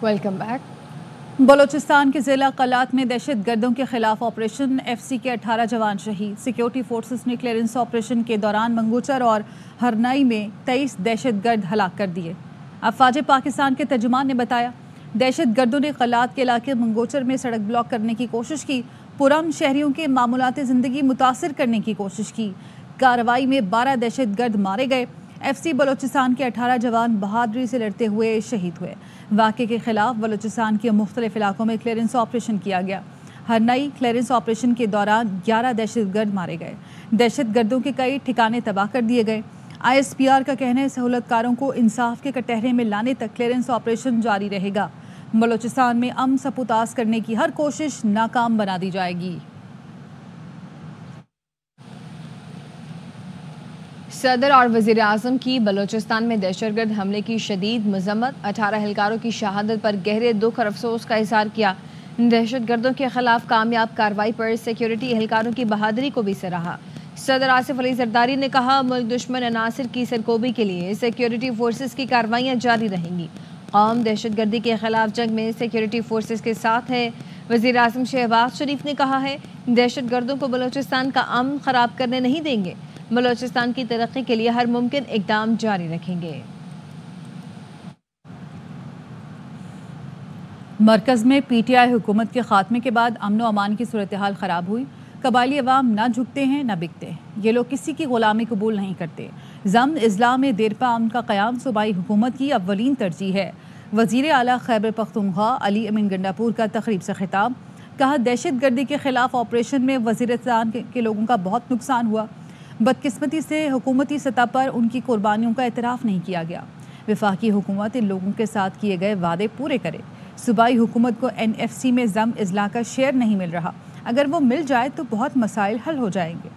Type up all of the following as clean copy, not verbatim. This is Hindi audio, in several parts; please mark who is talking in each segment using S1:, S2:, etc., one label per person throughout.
S1: Welcome back.
S2: बलूचिस्तान के ज़िला कलात में दहशत गर्दों के खिलाफ ऑपरेशन, FC के 18 जवान शहीद। सिक्योरिटी फोर्सेस ने क्लियरेंस ऑपरेशन के दौरान मंगूचर और हरनाई में 23 दहशत गर्द हलाक कर दिए। अफवाज पाकिस्तान के तर्जुमान ने बताया, दहशत गर्दों ने कलात के इलाके मंगूचर में सड़क ब्लॉक करने की कोशिश की, पुरअमन शहरियों के मामूलात ज़िंदगी मुतासिर करने की कोशिश की। कार्रवाई में 12 दहशत गर्द मारे गए। FC बलूचिस्तान के 18 जवान बहादुरी से लड़ते हुए शहीद हुए। वाक़े के खिलाफ बलूचिस्तान के मुख्तलिफ इलाकों में क्लियरेंस ऑपरेशन किया गया। हरनाई क्लियरेंस ऑपरेशन के दौरान 11 दहशत गर्द मारे गए। दहशत गर्दों के कई ठिकाने तबाह कर दिए गए। ISPR का कहना है, सहूलतकारों को इंसाफ के कटहरे में लाने तक क्लियरेंस ऑपरेशन जारी रहेगा। बलूचिस्तान में अमन सपुतास करने की हर कोशिश नाकाम बना दी जाएगी।
S1: सदर और वज़ीर आज़म की बलूचिस्तान में दहशतगर्द हमले की शदीद मज़म्मत, 18 एहलकारों की शहादत पर गहरे दुख और अफसोस का इज़हार किया। दहशतगर्दों के खिलाफ कामयाब कार्रवाई पर सिक्योरिटी एहलकारों की बहादुरी को भी सराहा। सदर आसिफ अली जरदारी ने कहा, मुल्क दुश्मन अनासिर की सरकोबी के लिए सिक्योरिटी फोर्सेस की कार्रवाइयाँ जारी रहेंगी। कौम दहशतगर्दी के खिलाफ जंग में सिक्योरिटी फोर्सेस के साथ है। वज़ीर आज़म शहबाज शरीफ ने कहा है, दहशतगर्दों को बलूचिस्तान का अमन ख़राब करने नहीं देंगे। बलूचिस्तान की तरक्की के लिए हर मुमकिन इक़दाम जारी रखेंगे।
S2: मरकज़ में PTI हुकूमत के खात्मे के बाद अमन व अमान की सूरत हाल ख़राब हुई। कबायली अवाम ना झुकते हैं ना बिकते हैं। ये लोग किसी की ग़ुलामी कबूल नहीं करते। ज़म इज़्ला में देरपा अमन का क़याम सूबाई हुकूमत की अव्वलीन तरजीह है। वज़ीर आला खैबर पख्तूनख्वा अली अमीन गंडापुर का तकरीब से खिताब। कहा, दहशत गर्दी के ख़िलाफ़ ऑपरेशन में वज़ीरिस्तान के लोगों का बहुत नुकसान हुआ। बदकिस्मती से हुकूमती सतह पर उनकी कुर्बानियों का एतराफ़ नहीं किया गया। वफाकी हुकूमत इन लोगों के साथ किए गए वादे पूरे करे। सूबाई हुकूमत को NFC में ज़म इज़्ला का शेयर नहीं मिल रहा। अगर वो मिल जाए तो बहुत मसाइल हल हो जाएंगे।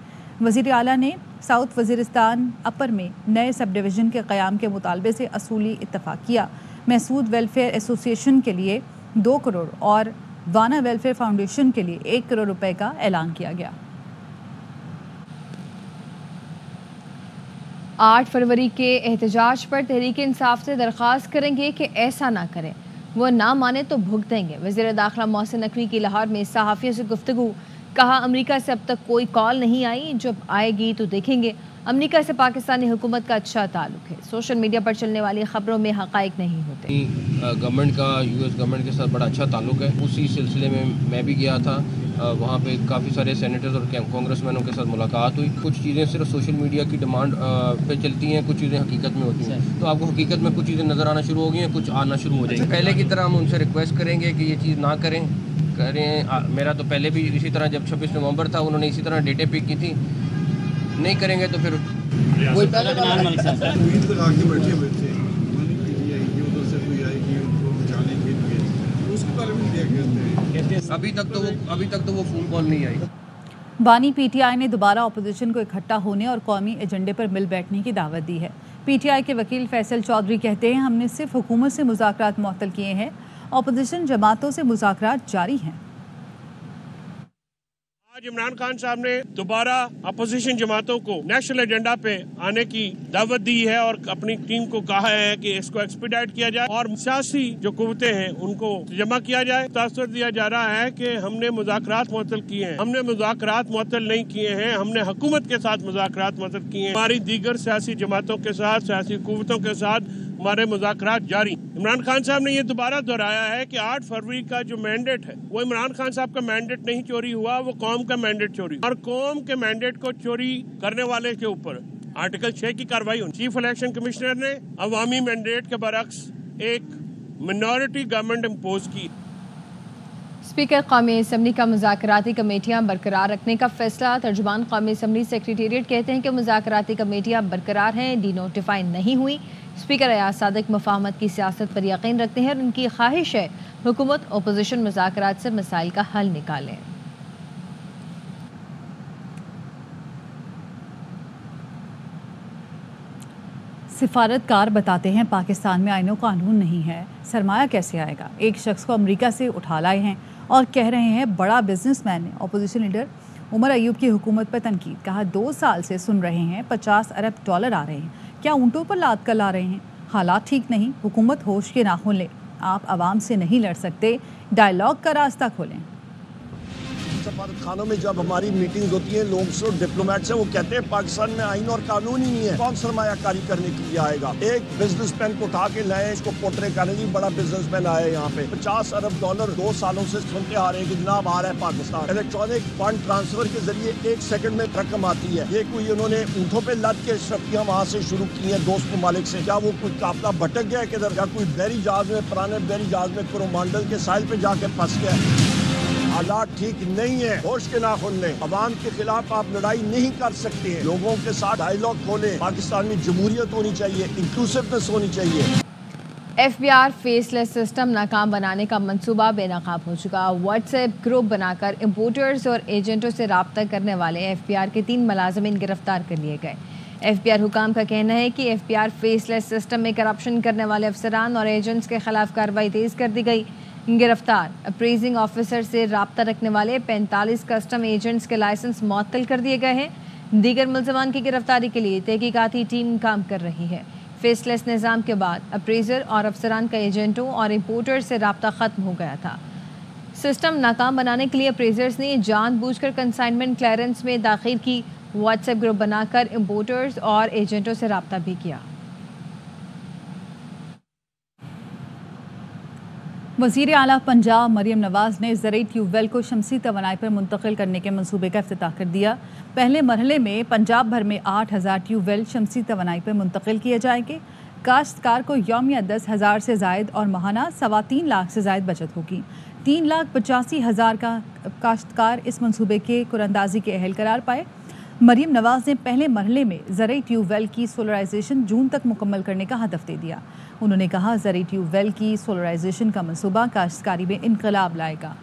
S2: वज़ीर आला ने साउथ वज़ीरिस्तान अपर में नए सब डिवीज़न के क़याम के मुतालबे से असूली इत्तफ़ाक़ किया। महसूद वेलफेयर एसोसिएशन के लिए 2 करोड़ और वाना वेलफेयर फाउंडेशन के लिए 1 करोड़ रुपए का ऐलान किया गया।
S1: 8 फरवरी के एहतजाज पर तहरीक इंसाफ से दरख्वास्त करेंगे कि ऐसा ना करें, वो ना माने तो भुगतेंगे। वज़ीर दाखिला मोहसिन नकवी की लाहौर में सहाफ़ियों से गुफ्तगू। कहा, अमेरिका से अब तक कोई कॉल नहीं आई, जब आएगी तो देखेंगे। अमेरिका से पाकिस्तानी हुकूमत का अच्छा ताल्लुक है। सोशल मीडिया पर चलने वाली खबरों में हक़ाइक़ नहीं होते।
S3: गवर्नमेंट का US गवर्नमेंट के साथ बड़ा अच्छा ताल्लुक है। उसी सिलसिले में मैं भी गया था। वहाँ पे काफ़ी सारे सेनेटर्स और कांग्रेसमैनों के साथ मुलाकात हुई। कुछ चीज़ें सिर्फ सोशल मीडिया की डिमांड पे चलती हैं, कुछ चीज़ें हकीकत में होती हैं। तो आपको हकीकत में कुछ चीज़ें नज़र आना शुरू हो गई हैं, कुछ आना शुरू हो जाएंगी। पहले की तरह हम उनसे रिक्वेस्ट करेंगे कि ये चीज़ ना करें। मेरा तो पहले भी इसी तरह, जब 26 नवंबर था, उन्होंने इसी तरह डेटें पिक की थी। नहीं करेंगे तो फिर वही अभी तक तो वो फोन कॉल नहीं आई।
S2: बानी PTI ने दोबारा अपोजिशन को इकट्ठा होने और कौमी एजेंडे पर मिल बैठने की दावत दी है। PTI के वकील फैसल चौधरी कहते हैं, हमने सिर्फ हुकूमत से मुज़ाकरात मुअत्तल किए हैं, अपोजिशन जमातों से मुज़ाकरात जारी हैं।
S4: आज इमरान खान साहब ने दोबारा अपोजिशन जमातों को नेशनल एजेंडा पे आने की दावत दी है और अपनी टीम को कहा है कि इसको एक्सपीडाइट किया जाए और सियासी जो कुव्वतें हैं उनको जमा किया जाए। तासर दिया जा रहा है कि हमने मुज़ाकरात मुअत्तल किए हैं। हमने मुज़ाकरात मुअत्तल नहीं किए हैं, हमने हुकूमत के साथ मुज़ाकरात मुअत्तल किए हैं। हमारी दीगर सियासी जमातों के साथ, सियासी कुव्वतों के साथ हमारे मुज़ाकरात जारी। इमरान खान साहब ने ये दोबारा दोहराया है कि 8 फरवरी का जो मैंडेट है वो इमरान खान साहब का मैंडेट नहीं चोरी हुआ, वो कौम का मैंडेट चोरी, और कौम के मैंडेट को चोरी करने वाले के ऊपर आर्टिकल 6 की कार्रवाई हुई। चीफ इलेक्शन कमिश्नर ने अवामी मैंडेट के बरक्स एक मिनॉरिटी गवर्नमेंट इम्पोज की।
S1: स्पीकर कौमी असम्बली का मुज़ाकराती कमेटियाँ बरकरार रखने का फैसला। तर्जुमान कौमी असम्बली सेक्रेटेरिएट कहते हैं कि मुज़ाकराती कमेटियाँ बरकरार हैं, डीनोटिफाई नहीं हुई। स्पीकर अयाज सादिक मुफाहमत की सियासत पर यकीन रखते हैं और उनकी ख्वाहिश है हुकूमत अपोजिशन मुज़ाकरात से मसाइल का हल निकालें।
S2: सिफारतकार बताते हैं, पाकिस्तान में आईनो कानून नहीं है, सरमाया कैसे आएगा। एक शख्स को अमेरिका से उठा लाए हैं और कह रहे हैं बड़ा बिजनेसमैन है। अपोजिशन लीडर उमर अयूब की हुकूमत पर तनकीद। कहा, 2 साल से सुन रहे हैं 50 अरब डॉलर आ रहे हैं, क्या ऊँटों पर लाद कर ला रहे हैं। हालात ठीक नहीं, हुकूमत होश के नाखून ले। आप आवाम से नहीं लड़ सकते, डायलॉग का रास्ता खोलें।
S5: सफारतखानों में जब हमारी मीटिंग्स होती हैं, लोग सिर्फ डिप्लोमेट्स हैं, वो कहते हैं पाकिस्तान में आईन और कानून ही नहीं है, कौन सरमायाकारी करने के लिए आएगा। एक बिजनेसमैन को उठा के लाए, इसको पोर्ट्रे करने की, बड़ा बिजनेसमैन आया यहाँ पे, $50 अरब 2 सालों से सुनते आ रहे हैं कि जनाब आ रहा है पाकिस्तान। इलेक्ट्रॉनिक फंड ट्रांसफर के जरिए 1 सेकंड में रकम आती है। ये कोई उन्होंने ऊँटों पे लद के शक्तियाँ वहाँ से शुरू की हैं दोस्त ममालिक से। क्या वो कोई काफिला भटक गया किधर? क्या कोई बहरी जहाज में, पुराने बहरी जहाज में कोरोमंडल के साहिल पे जाके फंस गया? हालात ठीक नहीं है, होश के नाखून लें। अवाम के खिलाफ आप लड़ाई नहीं कर सकते हैं। लोगों के साथ डायलॉग खोलें। पाकिस्तान में जमहूरियत होनी चाहिए, इंक्लूसिवनेस होनी चाहिए।
S1: FBR फेसलेस सिस्टम नाकाम बनाने का मंसूबा बेनकाब हो चुका। व्हाट्सएप ग्रुप बनाकर इंपोर्टर्स और एजेंटों से रब्ता करने वाले FBR के 3 मुलाजिमीन गिरफ्तार कर लिए गए। FBR हुकाम का कहना है कि FBR फेसलेस सिस्टम में करप्शन करने वाले अफसरान और एजेंट्स के खिलाफ कार्रवाई तेज कर दी गई। गिरफ्तार अप्रेजिंग ऑफिसर से रब्ता रखने वाले 45 कस्टम एजेंट्स के लाइसेंस मुअत्तल कर दिए गए हैं। दीगर मुल्ज़मान की गिरफ्तारी के लिए तहकीकाती टीम काम कर रही है। फेसलेस निज़ाम के बाद अप्रेजर और अफसरान का एजेंटों और इंपोर्टर से रब्ता ख़त्म हो गया था। सिस्टम नाकाम बनाने के लिए अप्रेजर्स ने जानबूझकर कंसाइनमेंट क्लियरेंस में दाखिल की। व्हाट्सएप ग्रुप बनाकर इंपोर्टर्स और एजेंटों से रब्ता भी किया।
S2: वज़ीर आला पंजाब मरियम नवाज़ ने ज़रई ट्यूबवेल को शमसी तवानाई पर मुंतकिल करने के मंसूबे का इफ्तिताह कर दिया। पहले मरहले में पंजाब भर में 8000 ट्यूबवेल शमसी तवानाई पर मुंतकिल किए जाएंगे। काश्तकार को यौमिया 10,000 से ज़ायद और माहाना 3.25 लाख से ज़ायद बचत होगी। 3,85,000 का काश्तकार इस मंसूबे के कुरअंदाजी के अहल करार पाए। मरियम नवाज़ ने पहले मरहले में ज़रई ट्यूबवेल की सोलराइजेशन जून तक मुकम्मल करने का हदफ दे दिया। उन्होंने कहा ज़रई ट्यूबवेल की सोलराइजेशन का मंसूबा काश्तकारी में इनकलाब लाएगा।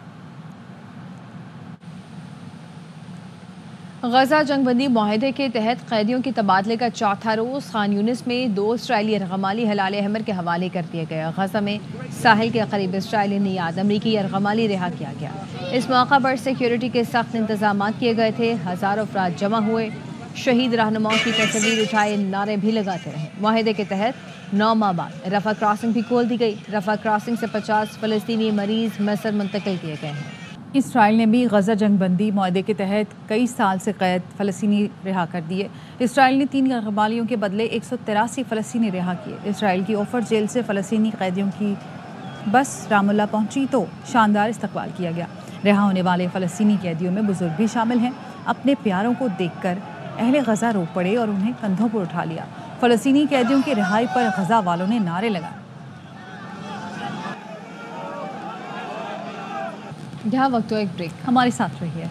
S1: गजा जंगबंदी माहिदे के तहत कैदियों के तबादले का चौथा रोज़ खान यूनिस में 2 इसराइली यरगमाली हलाल अहमर के हवाले कर दिए गए। गजा में साहिल के करीब इसराइली नियाद अमरीकी यरगमाली रिहा किया गया। इस मौका पर सिक्योरिटी के सख्त इंतजाम किए गए थे। हज़ारों अफराद जमा हुए, शहीद रहनुमाओं की तस्वीर उठाए, नारे भी लगाते रहे। माहिदे के तहत 9 माह बाद रफ़ा क्रॉसिंग भी खोल दी गई। रफ़ा क्रॉसिंग से 50 फ़लस्तीनी मरीज़ मिस्र मुंतकिल किए गए हैं।
S2: इसराइल ने भी गजा जंगबंदी माहदे के तहत कई साल से कैद फ़लस्तीनी रिहा कर दिए। इसराइल ने 3 यरगमालियों के बदले 183 फ़लस्तीनी रिहा किए। इसराइल की ओफर जेल से फ़लस्तीनी कैदियों की बस रामुल्ला पहुंची तो शानदार इस्तकबाल किया गया। रिहा होने वाले फ़लस्तीनी कैदियों में बुजुर्ग भी शामिल हैं। अपने प्यारों को देखकर अहले गजा रो पड़े और उन्हें कंधों पर उठा लिया। फ़लस्तीनी कैदियों की रिहाई पर गजा वालों ने नारे लगाए।
S1: यहाँ वक्त एक ब्रेक,
S2: हमारे साथ रहिए।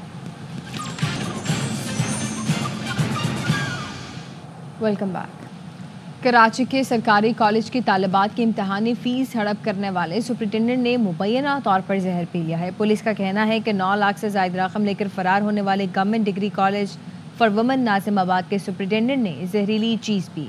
S1: Welcome back. कराची के सरकारी कॉलेज की तालिबात की इम्तहानी फ़ीस हड़प करने वाले सुप्रिटेंडेंट ने मुबैना तौर पर जहर पी लिया है। पुलिस का कहना है कि 9 लाख से ज़ायद रकम लेकर फ़रार होने वाले government degree college for women Nazimabad के सुप्रिटेंडेंट ने जहरीली चीज़ पी।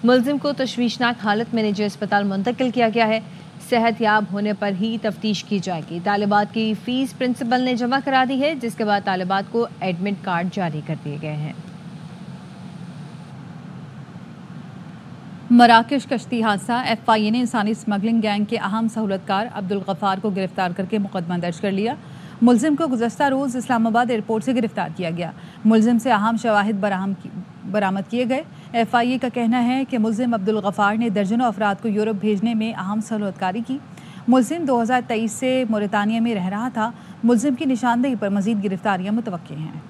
S1: मुलजिम को तशवीशनाक हालत में निजी अस्पताल मुंतकिल किया गया है। सेहतयाब होने पर ही तफ्तीश की जाएगी। तालिबात की फ़ीस प्रिंसिपल ने जमा करा दी है, जिसके बाद तालिबात को एडमिट कार्ड जारी कर दिए गए हैं।
S2: मराकश कश्ती हादसा। FIA ने इंसानी स्मगलिंग गैंग के अहम सहूलतकार अब्दुल गफ़ार को गिरफ्तार करके मुकदमा दर्ज कर लिया। मुलजिम को गुज़श्ता रोज़ इस्लामाबाद एयरपोर्ट से गिरफ्तार किया गया। मुलजिम से अहम शवाहिद बरामद किए गए। FIA का कहना है कि मुलजिम अब्दुल गफ़ार ने दर्जनों अफराद को यूरोप भेजने में अहम सहूलतकारी की। मुलजिम 2023 से मोरितानिया में रह रहा था। मुलजिम की निशानदेही पर मज़ीद गिरफ्तारियाँ मुतवक्के हैं।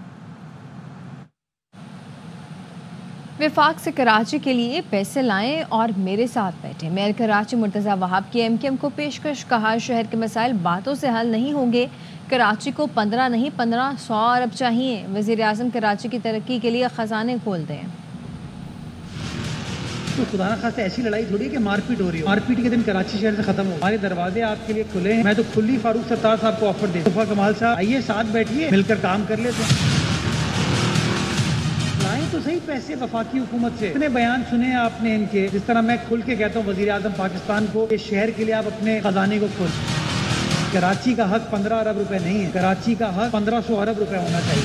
S1: विफाक से कराची के लिए पैसे लाएं और मेरे साथ बैठे। मेयर कराची मुर्तज़ा वहाब की MKM को पेशकश। कहा शहर के मसाइल बातों से हल नहीं होंगे। कराची को 15 नहीं 1500 अरब चाहिए। वज़ीर आज़म कराची की तरक्की के लिए ख़जाने खोल दें।
S6: तो खुदा ना खास्ता ऐसी लड़ाई थोड़ी है कि मारपीट हो रही हो। मारपीट के दिन कराची शहर से खत्म हो। हमारे दरवाजे आपके लिए खुले हैं। मैं तो खुली फारूक सत्तार साहब को ऑफर दे। मुस्तफा कमाल साहब आइए, साथ बैठिए, मिलकर काम कर लेते हैं। लाएं तो सही पैसे वफाकी हुकूमत से। इतने बयान सुने आपने इनके, जिस तरह मैं खुल के कहता हूँ वज़ीर आज़म पाकिस्तान को, इस शहर के लिए आप अपने खजाने को खोल। कराची का हक 15 अरब रुपए नहीं है, कराची का हक 1500 अरब रुपए होना चाहिए।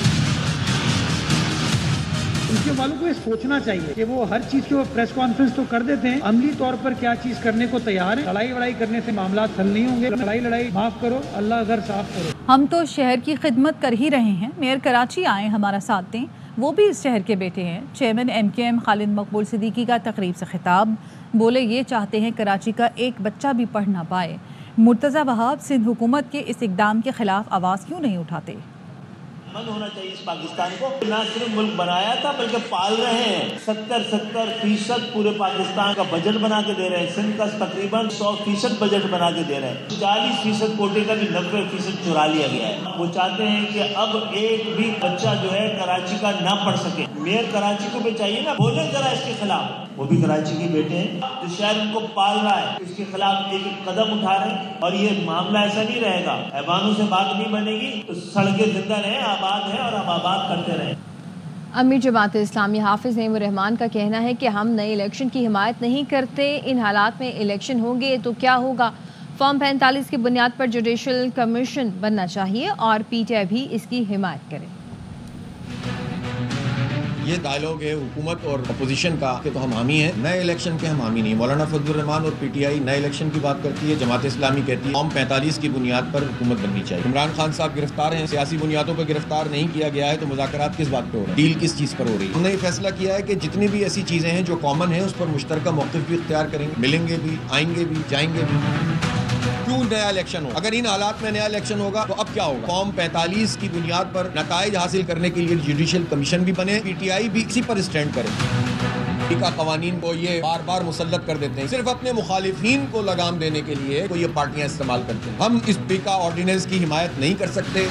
S6: उनके वालों को ये सोचना चाहिए कि वो हर चीज की प्रेस कॉन्फ्रेंस तो कर देते हैं, अमली तौर पर क्या चीज करने को तैयार है। लड़ाई वड़ाई करने से मामला हल नहीं होंगे। लड़ाई माफ करो, अल्लाह घर साफ करो।
S2: हम तो शहर की खिदमत कर ही रहे हैं, मेयर कराची आए हमारा साथ दें, वो भी इस शहर के बेटे हैं। चेयरमैन MKM खालिद मकबूल सिद्दीकी का तकरीब से खिताब, बोले ये चाहते हैं कराची का एक बच्चा भी पढ़ ना पाए। मुर्तज़ा वहाब सिंध हुकूमत के इस इकदाम के खिलाफ आवाज़ क्यों नहीं उठाते?
S7: मन होना चाहिए इस पाकिस्तान को, न सिर्फ मुल्क बनाया था बल्कि पाल रहे हैं। 70% पूरे पाकिस्तान का बजट बना के दे रहे हैं। सिंध का तकरीबन 100% बजट बना के दे रहे हैं। 40% कोटे का भी 90% चुरा लिया गया है। वो चाहते हैं कि अब एक भी बच्चा जो है कराची का ना पढ़ सके। मेयर कराची को भी चाहिए ना, बोले जरा इसके खिलाफ। वो भी कराची के बेटे हैं, जो शहर उनको पाल रहा है, इसके खिलाफ एक कदम उठा रहे हैं। और ये मामला ऐसा नहीं रहेगा, ऐवानों से बात नहीं बनेगी तो सड़कें जिंदा रहे, आबाद है और हम आबाद करते रहे।
S1: अमीर जमात इस्लामी हाफिज नईम रहमान का कहना है कि हम नए इलेक्शन की हिमायत नहीं करते। इन हालात में इलेक्शन होंगे तो क्या होगा? फॉर्म 45 की बुनियाद पर जुडिशल कमीशन बनना चाहिए और PTI भी इसकी हिमायत करे।
S8: ये डायलॉग है हुकूमत और अपोजिशन का कि तो हम हामी हैं, नए इलेक्शन के हम हामी नहीं। मौलाना फजलुर रहमान और PTI नए इलेक्शन की बात करती है, जमात इस्लामी कहती है फॉर्म 45 की बुनियाद पर हुकूमत बननी चाहिए। इमरान खान साहब गिरफ्तार हैं, सियासी बुनियादों पर गिरफ्तार नहीं किया गया है तो मुज़ाकरात किस बात पे हो रहे हैं, डील किस चीज़ पर हो रही है? हमने ये फैसला किया है कि जितनी भी ऐसी चीज़ें हैं जो कॉमन है उस पर मुश्तरका मौक़िफ़ भी इख्तियार करेंगे, मिलेंगे भी, आएंगे भी, जाएंगे भी। क्यों नया इलेक्शन हो? अगर इन हालात में नया इलेक्शन होगा तो अब क्या होगा? फॉर्म 45 की बुनियाद पर नताइज हासिल करने के लिए जुडिशल कमीशन भी बने, PTI भी इसी पर स्टैंड करे। का कवानीन को ये बार बार मुसल्लत कर देते हैं, सिर्फ अपने मुखालिफिन को लगाम देने के लिए को ये पार्टियां इस्तेमाल करते हैं। हम इस पीका ऑर्डिनेंस की हिमायत नहीं कर सकते।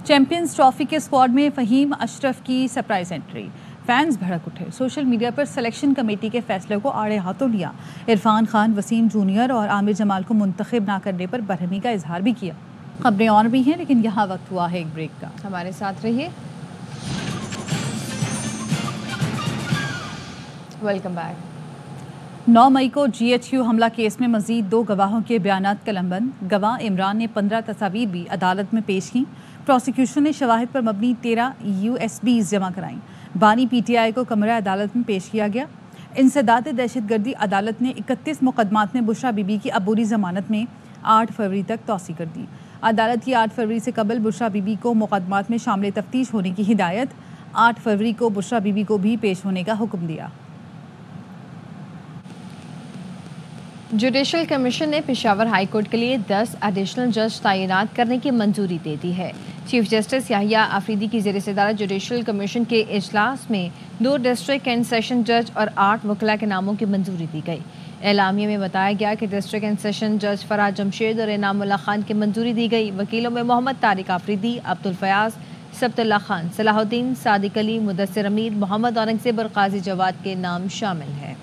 S2: चैंपियंस ट्रॉफी के स्क्वाड में फ़हीम अशरफ की सरप्राइज एंट्री, फैंस भड़क उठे। सोशल मीडिया पर सिलेक्शन कमेटी के फैसले को आड़े हाथों लिया। इरफान खान, वसीम जूनियर और आमिर जमाल को मुंतखब ना करने पर बरहमी का इजहार भी किया। खबरें और भी हैं लेकिन यहाँ वक्त हुआ है एक ब्रेक का,
S1: हमारे साथ रहिए। Welcome back.
S2: 9 मई को GHQ हमला केस में मजीद 2 गवाहों के बयानात कलमबंद। गवाह इमरान ने 15 तस्वीर भी अदालत में पेश की। प्रोसिक्यूशन ने शवाहिद पर मबनी 13 USBs जमा कराईं। बानी PTI को कमरा अदालत में पेश किया गया। इंसदाद दहशतगर्दी अदालत ने 31 मुकदमात में बुशरा बीबी की अबूरी जमानत में 8 फरवरी तक तौसी कर दी। अदालत की 8 फरवरी से कबल बुशरा बीबी को मुकदमात में शामिल तफ्तीश होने की हिदायत। 8 फरवरी को बुशरा बीबी को भी पेश होने का हुक्म दिया।
S1: जुडिशल कमीशन ने पेशावर हाई कोर्ट के लिए 10 एडिशनल जज तैनात करने की मंजूरी दे दी है। चीफ जस्टिस याहिया आफरीदी की ज़ेर सदारत जुडिशल कमीशन के इजलास में 2 डिस्ट्रिक्ट एंड सेशन जज और 8 वकला के नामों की मंजूरी दी गई। एलामिया में बताया गया कि डिस्ट्रिक्ट एंड सेशन जज फराज जमशेद और इनामुल्लाह खान की मंजूरी दी गई। वकीलों में मोहम्मद तारिक आफरीदी, अब्दुल फयाज, सब्तुल्लाह खान, सलाहुद्दीन, सादिक अली, मुदस्सिर अमीर, मोहम्मद औरंगजेब और काजी जवाद के नाम शामिल हैं।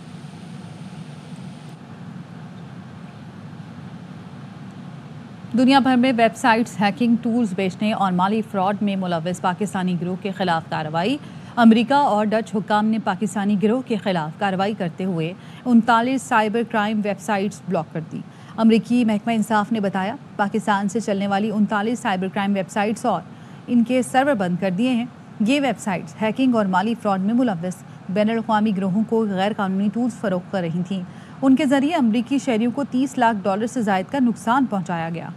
S2: दुनिया भर में वेबसाइट्स, हैकिंग टूल्स बेचने और माली फ्रॉड में मुलव्वस पाकिस्तानी गिरोह के खिलाफ कार्रवाई। अमेरिका और डच हुक्काम ने पाकिस्तानी गिरोह के खिलाफ कार्रवाई करते हुए 39 साइबर क्राइम वेबसाइट्स ब्लॉक कर दी। अमरीकी महकमा इंसाफ ने बताया पाकिस्तान से चलने वाली 39 साइबर क्राइम वेबसाइट्स और इनके सर्वर बंद कर दिए हैं। ये वेबसाइट्स हैकिंग और माली फ्रॉड में मुलव्वस बैनुल-अक़वामी गिरोहों को गैर कानूनी टूल्स फरोख्त कर रही थीं। उनके जरिए अमरीकी शहरियों को $30 लाख से जायद का नुकसान पहुंचाया गया।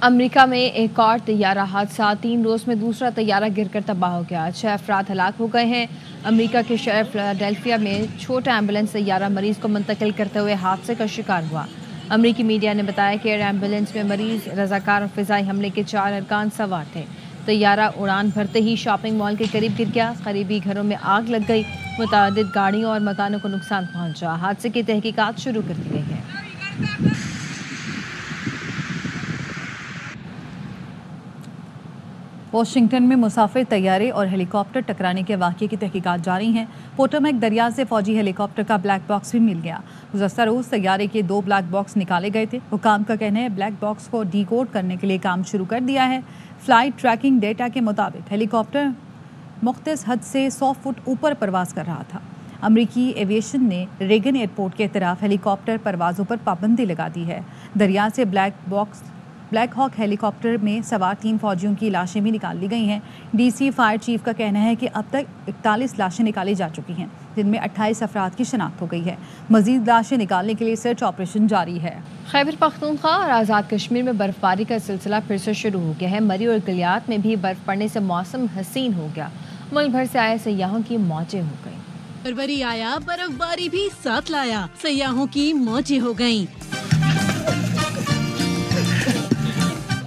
S1: अमेरिका में एक और तैयारा हादसा, 3 रोज़ में दूसरा तैयारा गिरकर तबाह हो गया। 6 अफराद हलाक हो गए हैं। अमेरिका के शहर फिलाडेल्फिया में छोटा एम्बुलेंस तैयारा मरीज को मुंतकिल करते हुए हादसे का शिकार हुआ। अमेरिकी मीडिया ने बताया कि एयर एम्बुलेंस में मरीज, रजाकार और फिजाई हमले के 4 अरकान सवार थे। तैयारा उड़ान भरते ही शॉपिंग मॉल के करीब गिर गया। करीबी घरों में आग लग गई। मुतअद्दिद गाड़ियों और मकानों को नुकसान पहुंचा। हादसे की तहकीकात शुरू कर दी गई है।
S2: वाशिंगटन में मुसाफिर तैयारे और हेलीकॉप्टर टकराने के वाक़ये की तहकीकात जारी हैं। पोटोमैक दरिया से फौजी हेलीकॉप्टर का ब्लैक बॉक्स भी मिल गया। गुज़श्ता रोज़ तैयारे के 2 ब्लैक बॉक्स निकाले गए थे। हुकाम का कहना है ब्लैक बॉक्स को डीकोड करने के लिए काम शुरू कर दिया है। फ्लाइट ट्रैकिंग डेटा के मुताबिक हेलीकॉप्टर मुख्तस हद से 100 फुट ऊपर परवाज़ कर रहा था। अमरीकी एविएशन ने रेगन एयरपोर्ट के तरफ हेलीकॉप्टर परवाज़ों पर पाबंदी लगा दी है। दरिया से black box black hawk helicopter में सवार 3 फौजियों की लाशें भी निकाल ली गई हैं। डीसी फायर चीफ का कहना है कि अब तक 41 लाशें निकाली जा चुकी हैं, जिनमें 28 अफराद की शनाख्त हो गई है। मजीद लाशें निकालने के लिए सर्च ऑपरेशन जारी है।
S1: खैबर पख्तूनख्वा और आज़ाद कश्मीर में बर्फबारी का सिलसिला फिर से शुरू हो गया है। मरी और गलियात में भी बर्फ पड़ने से मौसम हसीन हो गया। मुल्क भर से आए सयाहों की मौजें हो गई।
S9: फरवरी आया, बर्फबारी भी साथ लाया, सयाहों की मौजें हो गईं।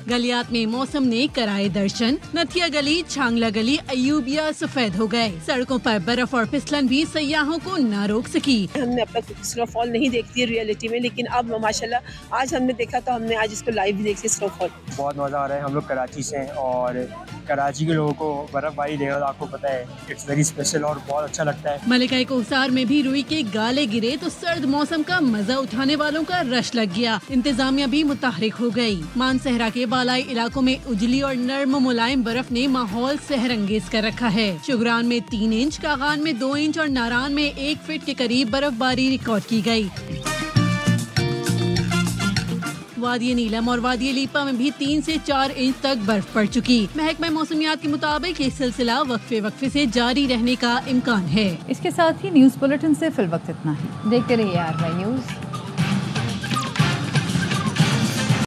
S9: गलियात में मौसम ने कराए दर्शन। नथिया गली, छांगला गली, अयूबिया सफेद हो गए। सड़कों पर बर्फ और फिसलन भी सयाहों को न रोक सकी।
S10: हमने अब तक स्नोफॉल नहीं देखती है रियलिटी में, लेकिन अब माशाल्लाह आज हमने देखा तो हमने आज इसको लाइव भी देखी स्नोफॉल।
S11: बहुत मजा आ रहा है। हम लोग कराची से हैं और कराची के लोगों को बर्फबारी देखना आपको पता है इट्स वेरी स्पेशल और बहुत अच्छा लगता है।
S9: मलिका कोसार में भी रुई के गाले गिरे तो सर्द मौसम का मजा उठाने वालों का रश लग गया। इंतजामिया भी मुतहरिक हो गई। मानसहरा के बालाई इलाकों में उजली और नर्म मुलायम बर्फ ने माहौल सहरंगेज कर रखा है। शुगरान में 3 इंच, कागान में 2 इंच और नारान में 1 फीट के करीब बर्फबारी रिकॉर्ड की गई। वादी नीलम और वादी लीपा में भी 3 से 4 इंच तक बर्फ पड़ चुकी। महकमा मौसमियात के मुताबिक ये सिलसिला वक्फे से जारी रहने का इम्कान है।
S2: इसके साथ ही न्यूज़ बुलेटिन से फिल वक्त इतना ही।
S1: देखते रहिए RY न्यूज़।